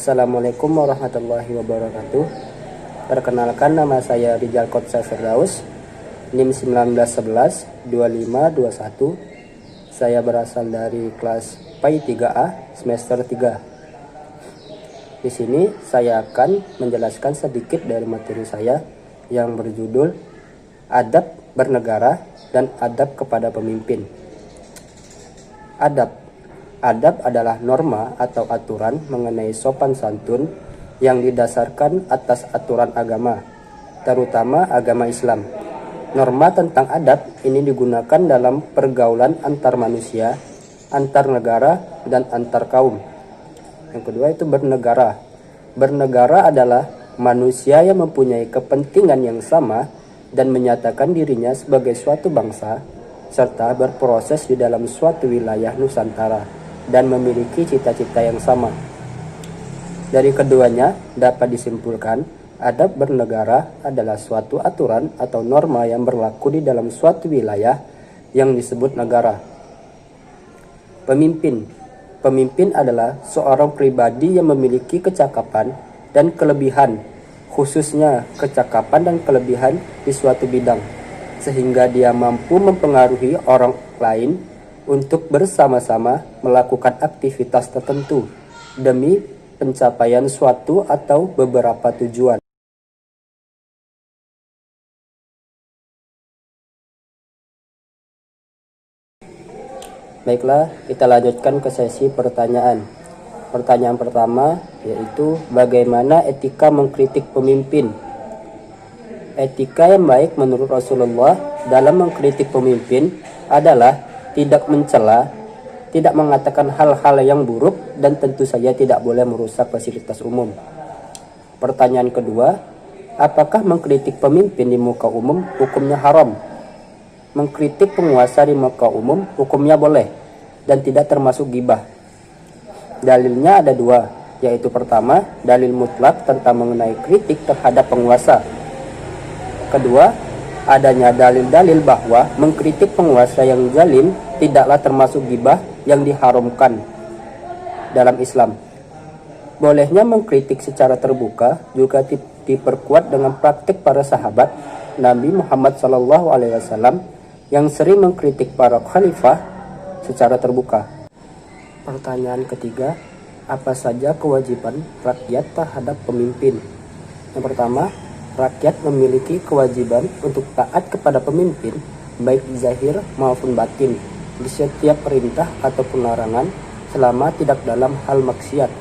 Assalamualaikum warahmatullahi wabarakatuh. Perkenalkan, nama saya Rijal Kotsa Firdaus, NIM 1911 2521. Saya berasal dari kelas PAI 3A semester 3. Di sini saya akan menjelaskan sedikit dari materi saya yang berjudul Adab Bernegara dan Adab kepada Pemimpin. Adab adalah norma atau aturan mengenai sopan santun yang didasarkan atas aturan agama, terutama agama Islam. Norma tentang adab ini digunakan dalam pergaulan antar manusia, antar negara, dan antar kaum. Yang kedua itu bernegara. Bernegara adalah manusia yang mempunyai kepentingan yang sama dan menyatakan dirinya sebagai suatu bangsa, serta berproses di dalam suatu wilayah Nusantara dan memiliki cita-cita yang sama. Dari keduanya dapat disimpulkan, adab bernegara adalah suatu aturan atau norma yang berlaku di dalam suatu wilayah yang disebut negara. Pemimpin adalah seorang pribadi yang memiliki kecakapan dan kelebihan, khususnya kecakapan dan kelebihan di suatu bidang, sehingga dia mampu mempengaruhi orang lain untuk bersama-sama melakukan aktivitas tertentu demi pencapaian suatu atau beberapa tujuan. Baiklah, kita lanjutkan ke sesi pertanyaan. Pertanyaan pertama yaitu bagaimana etika mengkritik pemimpin. Etika yang baik menurut Rasulullah dalam mengkritik pemimpin adalah tidak mencela, tidak mengatakan hal-hal yang buruk, dan tentu saja tidak boleh merusak fasilitas umum. Pertanyaan kedua, apakah mengkritik pemimpin di muka umum hukumnya haram? Mengkritik penguasa di muka umum hukumnya boleh dan tidak termasuk ghibah. Dalilnya ada dua, yaitu pertama, dalil mutlak tentang mengenai kritik terhadap penguasa. Kedua, adanya dalil-dalil bahwa mengkritik penguasa yang zalim tidaklah termasuk ghibah yang diharamkan dalam Islam. Bolehnya mengkritik secara terbuka juga diperkuat dengan praktik para sahabat Nabi Muhammad SAW yang sering mengkritik para khalifah secara terbuka. Pertanyaan ketiga, apa saja kewajiban rakyat terhadap pemimpin? Yang pertama, rakyat memiliki kewajiban untuk taat kepada pemimpin baik zahir maupun batin di setiap perintah ataupun larangan selama tidak dalam hal maksiat.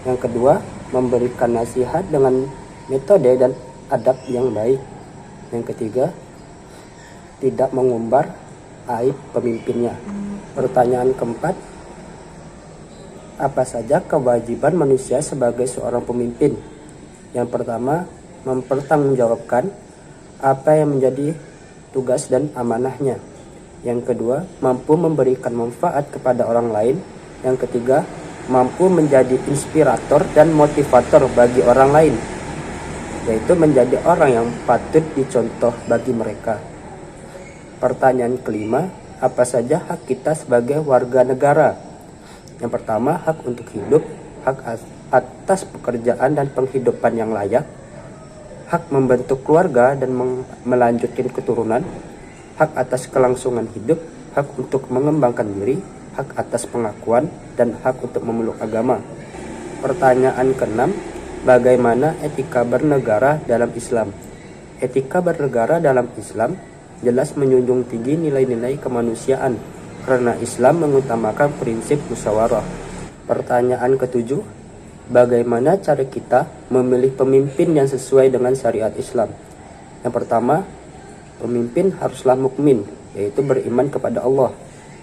Yang kedua, memberikan nasihat dengan metode dan adab yang baik. Yang ketiga, tidak mengumbar aib pemimpinnya. Pertanyaan keempat, apa saja kewajiban manusia sebagai seorang pemimpin? Yang pertama, mempertanggungjawabkan apa yang menjadi tugas dan amanahnya. Yang kedua, mampu memberikan manfaat kepada orang lain. Yang ketiga, mampu menjadi inspirator dan motivator bagi orang lain, yaitu menjadi orang yang patut dicontoh bagi mereka. Pertanyaan kelima, apa saja hak kita sebagai warga negara? Yang pertama, hak untuk hidup, hak atas pekerjaan dan penghidupan yang layak, hak membentuk keluarga dan melanjutkan keturunan, hak atas kelangsungan hidup, hak untuk mengembangkan diri, hak atas pengakuan, dan hak untuk memeluk agama. Pertanyaan keenam, bagaimana etika bernegara dalam Islam? Etika bernegara dalam Islam jelas menjunjung tinggi nilai-nilai kemanusiaan karena Islam mengutamakan prinsip musyawarah. Pertanyaan ketujuh, bagaimana cara kita memilih pemimpin yang sesuai dengan syariat Islam? Yang pertama, pemimpin haruslah mukmin, yaitu beriman kepada Allah.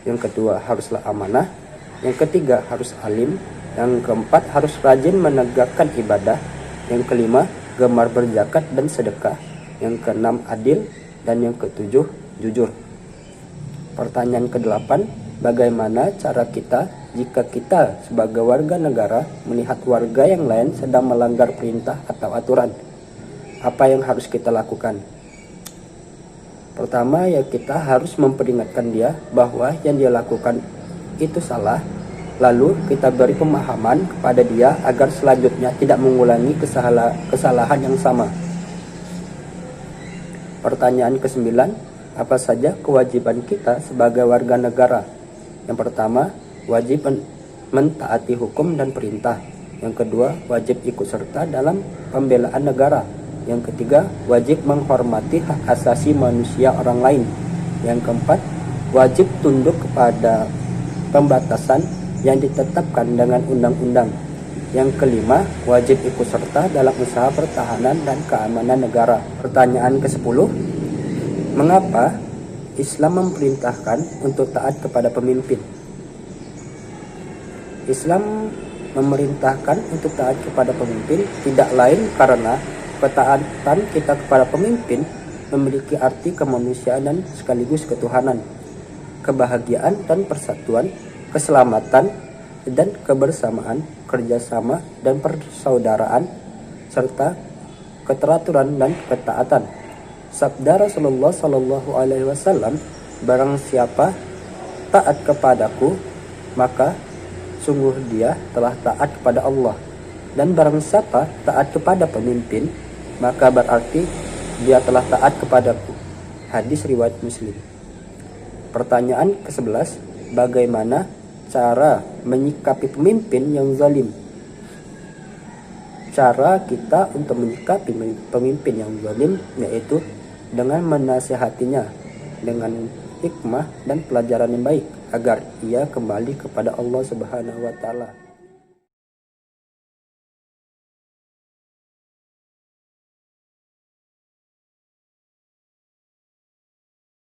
Yang kedua, haruslah amanah. Yang ketiga, harus alim. Yang keempat, harus rajin menegakkan ibadah. Yang kelima, gemar berzakat dan sedekah. Yang keenam, adil. Dan yang ketujuh, jujur. Pertanyaan kedelapan, bagaimana cara kita jika kita sebagai warga negara melihat warga yang lain sedang melanggar perintah atau aturan? Apa yang harus kita lakukan? Pertama, ya kita harus memperingatkan dia bahwa yang dia lakukan itu salah Lalu kita beri pemahaman kepada dia agar selanjutnya tidak mengulangi kesalahan yang sama. Pertanyaan ke-9, apa saja kewajiban kita sebagai warga negara? Yang pertama, wajib mentaati hukum dan perintah. Yang kedua, wajib ikut serta dalam pembelaan negara. Yang ketiga, wajib menghormati hak asasi manusia orang lain. Yang keempat, wajib tunduk kepada pembatasan yang ditetapkan dengan undang-undang. Yang kelima, wajib ikut serta dalam usaha pertahanan dan keamanan negara. Pertanyaan ke-10, mengapa Islam memerintahkan untuk taat kepada pemimpin? Islam memerintahkan untuk taat kepada pemimpin tidak lain karena ketaatan kita kepada pemimpin memiliki arti kemanusiaan dan sekaligus ketuhanan, kebahagiaan dan persatuan, keselamatan dan kebersamaan, kerjasama dan persaudaraan, serta keteraturan dan ketaatan. Sabda Rasulullah Shallallahu Alaihi Wasallam, barang siapa taat kepadaku, maka sungguh dia telah taat kepada Allah. Dan barang siapa taat kepada pemimpin, maka berarti dia telah taat kepadaku. Hadis riwayat Muslim. Pertanyaan ke-11, bagaimana cara menyikapi pemimpin yang zalim? Cara kita untuk menyikapi pemimpin yang zalim yaitu dengan menasihatinya dengan hikmah dan pelajaran yang baik agar ia kembali kepada Allah Subhanahu wa taala.